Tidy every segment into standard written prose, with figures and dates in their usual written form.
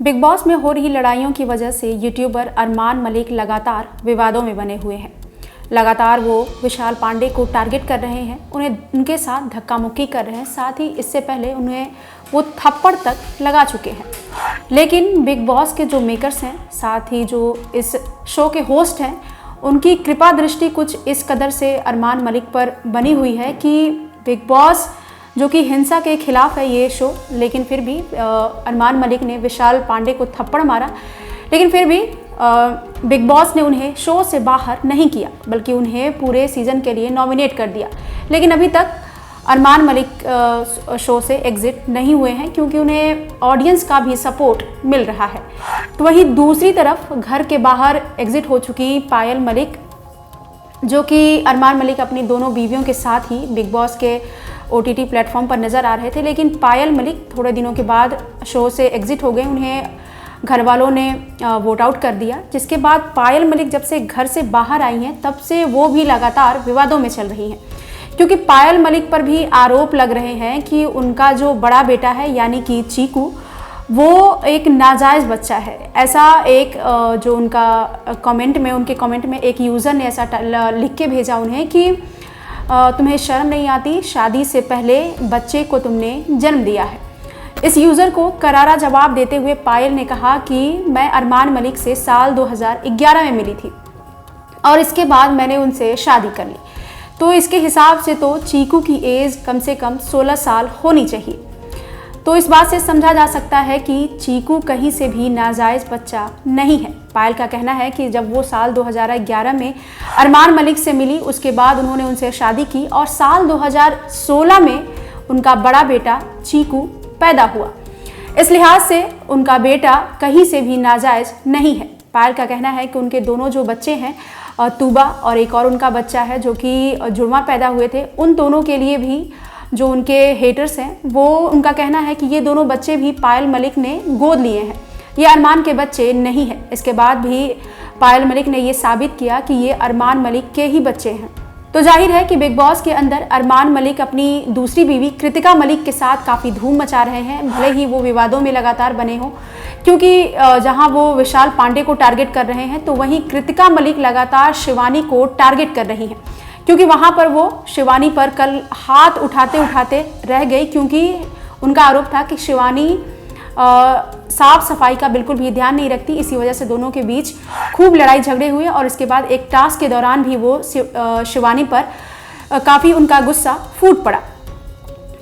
Big boss में हो रही लड़ाइयों की वजह से यूट्यूबर अरमान मलिक लगातार विवादों में बने हुए हैं। लगातार वो विशाल पांडे को टारगेट कर रहे हैं, उन्हें उनके साथ धक्का मुक्की कर रहे हैं, साथ ही इससे पहले उन्हें वो थप्पड़ तक लगा चुके हैं। लेकिन बिग बॉस के जो मेकर्स हैं, साथ ही जो इस शो के होस्ट हैं, उनकी कृपा दृष्टि कुछ इस कदर से अरमान मलिक पर बनी हुई है कि बिग बॉस जो कि हिंसा के खिलाफ है ये शो, लेकिन फिर भी अरमान मलिक ने विशाल पांडे को थप्पड़ मारा, लेकिन फिर भी बिग बॉस ने उन्हें शो से बाहर नहीं किया, बल्कि उन्हें पूरे सीज़न के लिए नॉमिनेट कर दिया। लेकिन अभी तक अरमान मलिक शो से एग्जिट नहीं हुए हैं, क्योंकि उन्हें ऑडियंस का भी सपोर्ट मिल रहा है। तो वहीं दूसरी तरफ घर के बाहर एग्जिट हो चुकी पायल मलिक, जो कि अरमान मलिक अपनी दोनों बीवियों के साथ ही बिग बॉस के OTT प्लेटफॉर्म पर नज़र आ रहे थे, लेकिन पायल मलिक थोड़े दिनों के बाद शो से एग्जिट हो गए। उन्हें घर वालों ने वोट आउट कर दिया, जिसके बाद पायल मलिक जब से घर से बाहर आई हैं तब से वो भी लगातार विवादों में चल रही हैं, क्योंकि पायल मलिक पर भी आरोप लग रहे हैं कि उनका जो बड़ा बेटा है यानी कि चीकू, वो एक नाजायज़ बच्चा है। ऐसा एक जो उनका उनके कमेंट में एक यूज़र ने ऐसा लिख के भेजा उन्हें कि तुम्हें शर्म नहीं आती, शादी से पहले बच्चे को तुमने जन्म दिया है। इस यूज़र को करारा जवाब देते हुए पायल ने कहा कि मैं अरमान मलिक से साल 2011 में मिली थी और इसके बाद मैंने उनसे शादी कर ली। तो इसके हिसाब से तो चीकू की एज कम से कम 16 साल होनी चाहिए। तो इस बात से समझा जा सकता है कि चीकू कहीं से भी नाजायज़ बच्चा नहीं है। पायल का कहना है कि जब वो साल 2011 में अरमान मलिक से मिली, उसके बाद उन्होंने उनसे शादी की और साल 2016 में उनका बड़ा बेटा चीकू पैदा हुआ। इस लिहाज से उनका बेटा कहीं से भी नाजायज़ नहीं है। पायल का कहना है कि उनके दोनों जो बच्चे हैं, तूबा और एक और उनका बच्चा है जो कि जुड़वा पैदा हुए थे, उन दोनों के लिए भी जो उनके हेटर्स हैं, वो उनका कहना है कि ये दोनों बच्चे भी पायल मलिक ने गोद लिए हैं, ये अरमान के बच्चे नहीं हैं। इसके बाद भी पायल मलिक ने ये साबित किया कि ये अरमान मलिक के ही बच्चे हैं। तो जाहिर है कि बिग बॉस के अंदर अरमान मलिक अपनी दूसरी बीवी कृतिका मलिक के साथ काफ़ी धूम मचा रहे हैं, भले ही वो विवादों में लगातार बने हों, क्योंकि जहां वो विशाल पांडे को टारगेट कर रहे हैं, तो वहीं कृतिका मलिक लगातार शिवानी को टारगेट कर रही हैं, क्योंकि वहां पर वो शिवानी पर कल हाथ उठाते उठाते रह गई, क्योंकि उनका आरोप था कि शिवानी साफ सफाई का बिल्कुल भी ध्यान नहीं रखती। इसी वजह से दोनों के बीच खूब लड़ाई झगड़े हुए और इसके बाद एक टास्क के दौरान भी वो शिवानी पर काफ़ी उनका गुस्सा फूट पड़ा।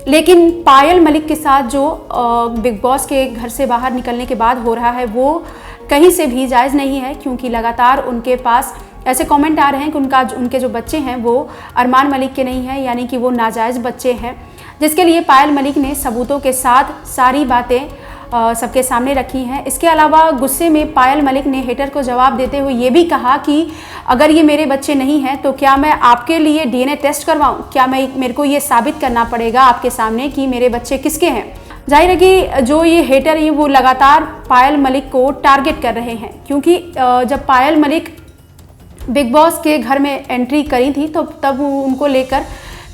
लेकिन पायल मलिक के साथ जो बिग बॉस के घर से बाहर निकलने के बाद हो रहा है, वो कहीं से भी जायज़ नहीं है, क्योंकि लगातार उनके पास ऐसे कमेंट आ रहे हैं कि उनके जो बच्चे हैं वो अरमान मलिक के नहीं हैं, यानी कि वो नाजायज़ बच्चे हैं, जिसके लिए पायल मलिक ने सबूतों के साथ सारी बातें सबके सामने रखी हैं। इसके अलावा गुस्से में पायल मलिक ने हेटर को जवाब देते हुए ये भी कहा कि अगर ये मेरे बच्चे नहीं हैं तो क्या मैं आपके लिए DNA टेस्ट करवाऊं? क्या मेरे को ये साबित करना पड़ेगा आपके सामने कि मेरे बच्चे किसके हैं? जाहिर है कि जो ये हेटर हैं वो लगातार पायल मलिक को टारगेट कर रहे हैं, क्योंकि जब पायल मलिक बिग बॉस के घर में एंट्री करी थी तो तब उनको लेकर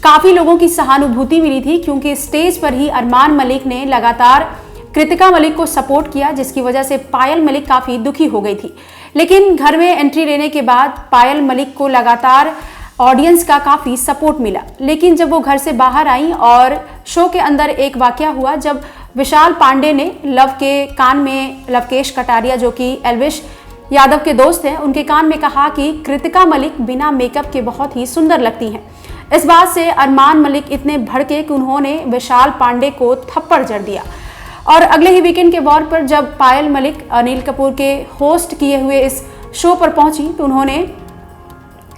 काफ़ी लोगों की सहानुभूति मिली थी, क्योंकि स्टेज पर ही अरमान मलिक ने लगातार कृतिका मलिक को सपोर्ट किया, जिसकी वजह से पायल मलिक काफ़ी दुखी हो गई थी। लेकिन घर में एंट्री लेने के बाद पायल मलिक को लगातार ऑडियंस का काफ़ी सपोर्ट मिला। लेकिन जब वो घर से बाहर आई और शो के अंदर एक वाकया हुआ, जब विशाल पांडे ने लव के कान में, लवकेश कटारिया जो कि एल्विश यादव के दोस्त हैं, उनके कान में कहा कि कृतिका मलिक बिना मेकअप के बहुत ही सुंदर लगती हैं। इस बात से अरमान मलिक इतने भड़के कि उन्होंने विशाल पांडे को थप्पड़ जड़ दिया। और अगले ही वीकेंड के वॉर पर जब पायल मलिक अनिल कपूर के होस्ट किए हुए इस शो पर पहुंची, तो उन्होंने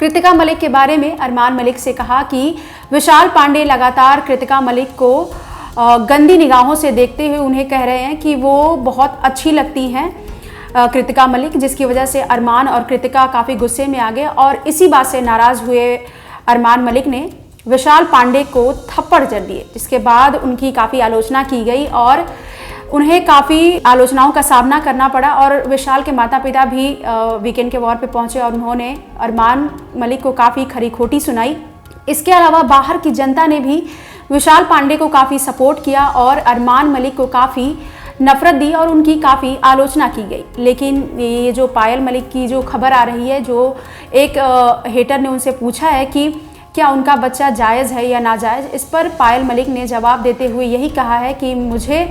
कृतिका मलिक के बारे में अरमान मलिक से कहा कि विशाल पांडे लगातार कृतिका मलिक को गंदी निगाहों से देखते हुए उन्हें कह रहे हैं कि वो बहुत अच्छी लगती हैं कृतिका मलिक, जिसकी वजह से अरमान और कृतिका काफ़ी गुस्से में आ गए और इसी बात से नाराज़ हुए अरमान मलिक ने विशाल पांडे को थप्पड़ जड़ दिए, जिसके बाद उनकी काफ़ी आलोचना की गई और उन्हें काफ़ी आलोचनाओं का सामना करना पड़ा। और विशाल के माता पिता भी वीकेंड के वॉर पे पहुंचे और उन्होंने अरमान मलिक को काफ़ी खरी खोटी सुनाई। इसके अलावा बाहर की जनता ने भी विशाल पांडे को काफ़ी सपोर्ट किया और अरमान मलिक को काफ़ी नफरत दी और उनकी काफ़ी आलोचना की गई। लेकिन ये जो पायल मलिक की जो खबर आ रही है, जो एक हेटर ने उनसे पूछा है कि क्या उनका बच्चा जायज़ है या नाजायज़, इस पर पायल मलिक ने जवाब देते हुए यही कहा है कि मुझे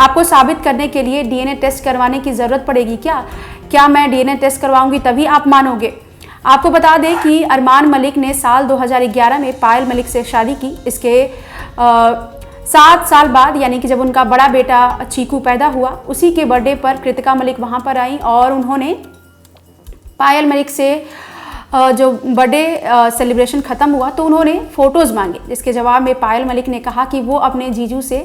आपको साबित करने के लिए डीएनए टेस्ट करवाने की ज़रूरत पड़ेगी क्या मैं डीएनए टेस्ट करवाऊंगी तभी आप मानोगे। आपको बता दें कि अरमान मलिक ने साल 2011 में पायल मलिक से शादी की। इसके 7 साल बाद, यानी कि जब उनका बड़ा बेटा चीकू पैदा हुआ, उसी के बर्थडे पर कृतिका मलिक वहां पर आई और उन्होंने पायल मलिक से जो बर्थडे सेलिब्रेशन ख़त्म हुआ तो उन्होंने फ़ोटोज़ मांगे, जिसके जवाब में पायल मलिक ने कहा कि वो अपने जीजू से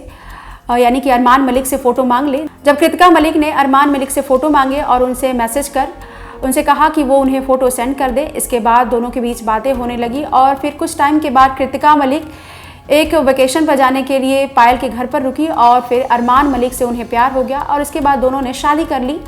यानी कि अरमान मलिक से फ़ोटो मांग ले। जब कृतिका मलिक ने अरमान मलिक से फ़ोटो मांगे और उनसे मैसेज कर उनसे कहा कि वो उन्हें फ़ोटो सेंड कर दे, इसके बाद दोनों के बीच बातें होने लगी और फिर कुछ टाइम के बाद कृतिका मलिक एक वेकेशन पर जाने के लिए पायल के घर पर रुकी और फिर अरमान मलिक से उन्हें प्यार हो गया और इसके बाद दोनों ने शादी कर ली।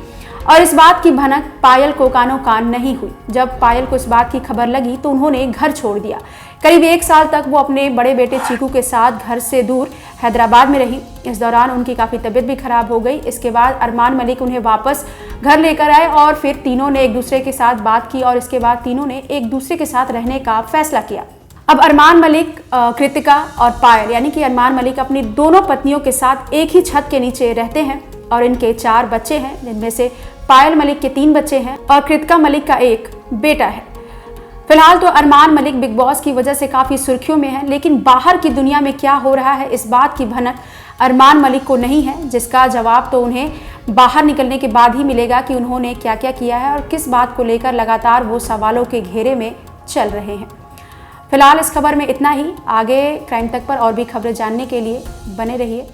और इस बात की भनक पायल को कानों कान नहीं हुई। जब पायल को इस बात की खबर लगी तो उन्होंने घर छोड़ दिया। करीब 1 साल तक वो अपने बड़े बेटे चीकू के साथ घर से दूर हैदराबाद में रही। इस दौरान उनकी काफ़ी तबीयत भी खराब हो गई। इसके बाद अरमान मलिक उन्हें वापस घर लेकर आए और फिर तीनों ने एक दूसरे के साथ बात की और इसके बाद तीनों ने एक दूसरे के साथ रहने का फैसला किया। अब अरमान मलिक, कृतिका और पायल, यानी कि अरमान मलिक अपनी दोनों पत्नियों के साथ एक ही छत के नीचे रहते हैं और इनके 4 बच्चे हैं, जिनमें से पायल मलिक के 3 बच्चे हैं और कृतिका मलिक का 1 बेटा है। फिलहाल तो अरमान मलिक बिग बॉस की वजह से काफ़ी सुर्खियों में है, लेकिन बाहर की दुनिया में क्या हो रहा है इस बात की भनक अरमान मलिक को नहीं है, जिसका जवाब तो उन्हें बाहर निकलने के बाद ही मिलेगा कि उन्होंने क्या क्या किया है और किस बात को लेकर लगातार वो सवालों के घेरे में चल रहे हैं। फिलहाल इस खबर में इतना ही। आगे क्राइम तक पर और भी खबरें जानने के लिए बने रहिए।